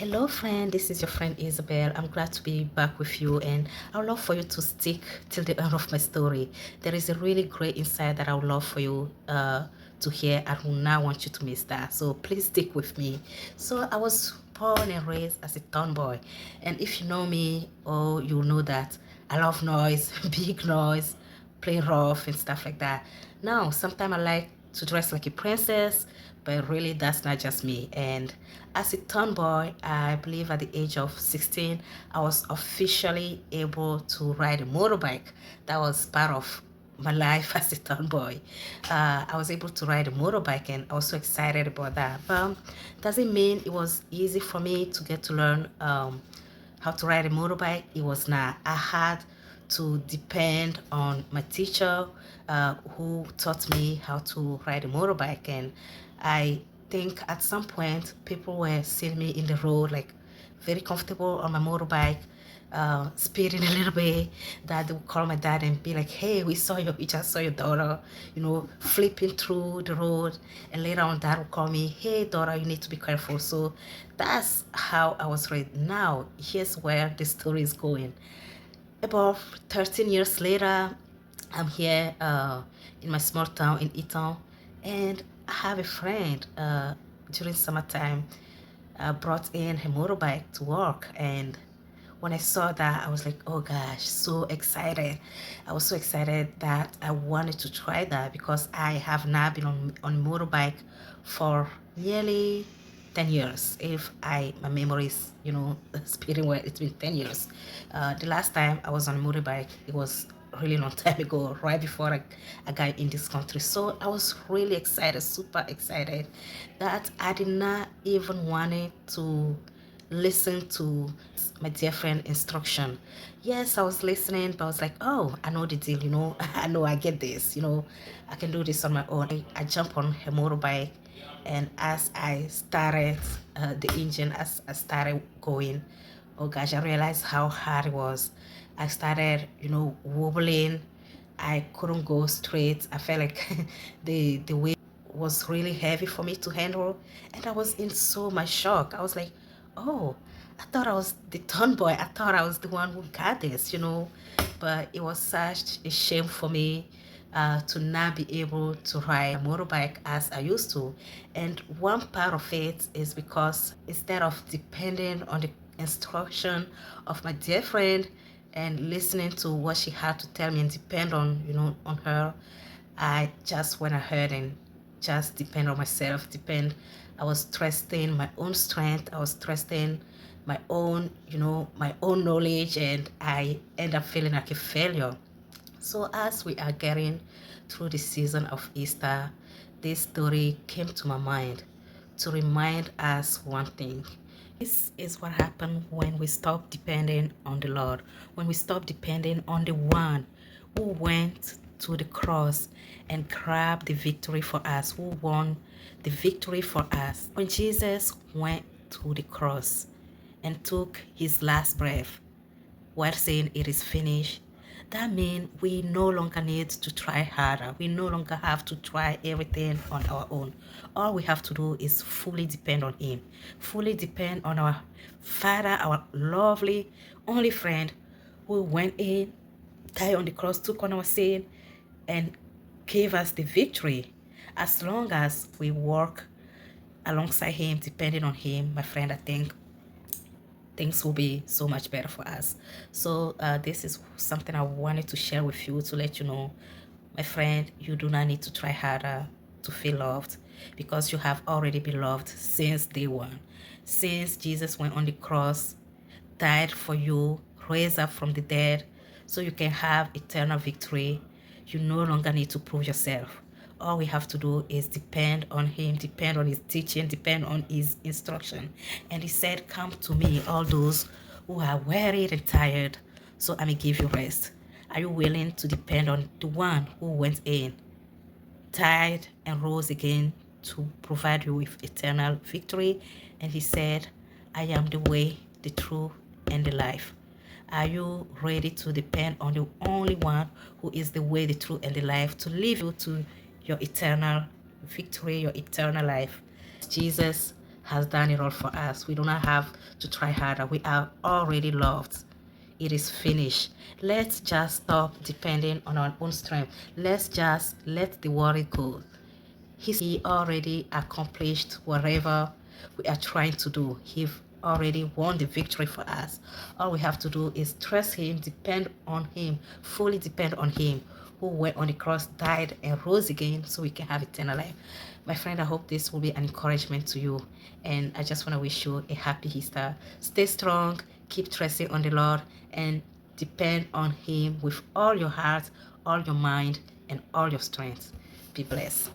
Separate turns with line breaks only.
Hello, friend. This is your friend Isabel. I'm glad to be back with you, and I would love for you to stick till the end of my story. There is a really great insight that I would love for you to hear. I do not want you to miss that. So please stick with me. So I was born and raised as a tomboy, and if you know me, oh, you'll know that I love noise, big noise, play rough and stuff like that. Now, sometimes I like to dress like a princess, but really that's not just me. And as a tomboy, I believe at the age of 16, I was officially able to ride a motorbike. That was part of my life as a tomboy. I was able to ride a motorbike and I was so excited about that. But doesn't mean it was easy for me to get to learn how to ride a motorbike. It was not. I had to depend on my teacher who taught me how to ride a motorbike. And I think at some point people were seeing me in the road like very comfortable on my motorbike, speeding a little bit, that they would call my dad and be like, hey, we just saw your daughter, flipping through the road. And later on, dad would call me, hey, daughter, you need to be careful. So that's how I was raised. Now, here's where the story is going. About 13 years later, I'm here in my small town in Eton, and I have a friend during summertime brought in her motorbike to work. And when I saw that, I was like, oh gosh, so excited. I was so excited that I wanted to try that because I have not been on motorbike for nearly 10 years. If my memory is, speaking well, it's been 10 years. The last time I was on a motorbike, it was really long time ago, right before I got in this country. So I was really excited, super excited, that I did not even want it to listen to my dear friend instruction. Yes, I was listening, but I was like, oh, I know the deal, I know I get this, I can do this on my own. I jump on her motorbike, and as I started the engine, as I started going, oh gosh, I realized how hard it was. I started, wobbling. I couldn't go straight. I felt like the weight was really heavy for me to handle, and I was in so much shock. I was like, oh, I thought I was the tomboy. I thought I was the one who got this, but it was such a shame for me to not be able to ride a motorbike as I used to. And one part of it is because instead of depending on the instruction of my dear friend and listening to what she had to tell me and depend on, on her, I just went ahead and just depend on myself, depend. I was trusting my own strength. I was trusting my own, my own knowledge, and I end up feeling like a failure. So as we are getting through the season of Easter, this story came to my mind to remind us one thing. This is what happened when we stop depending on the Lord, when we stop depending on the one who went to the cross and grabbed the victory for us, who won the victory for us. When Jesus went to the cross and took his last breath while saying it is finished, that means we no longer need to try harder. We no longer have to try everything on our own. All we have to do is fully depend on him, fully depend on our Father, our lovely only friend who went in, died on the cross, took on our sin, and gave us the victory. As long as we work alongside him, depending on him, my friend, I think things will be so much better for us. So this is something I wanted to share with you to let you know, my friend, you do not need to try harder to feel loved, because you have already been loved since day one. Since Jesus went on the cross, died for you, raised up from the dead, so you can have eternal victory. You no longer need to prove yourself. All we have to do is depend on him, depend on his teaching, depend on his instruction. And he said, come to me, all those who are weary and tired, so I may give you rest. Are you willing to depend on the one who went in, died, and rose again to provide you with eternal victory? And he said, I am the way, the truth, and the life. Are you ready to depend on the only one who is the way, the truth, and the life to lead you to your eternal victory, your eternal life? Jesus has done it all for us. We do not have to try harder. We are already loved. It is finished. Let's just stop depending on our own strength. Let's just let the worry go. He already accomplished whatever we are trying to do. He already won the victory for us. All we have to do is trust him, depend on him, fully depend on him, who went on the cross, died, and rose again so we can have eternal life. My friend, I hope this will be an encouragement to you. And I just want to wish you a happy Easter. Stay strong, keep trusting on the Lord, and depend on him with all your heart, all your mind, and all your strength. Be blessed.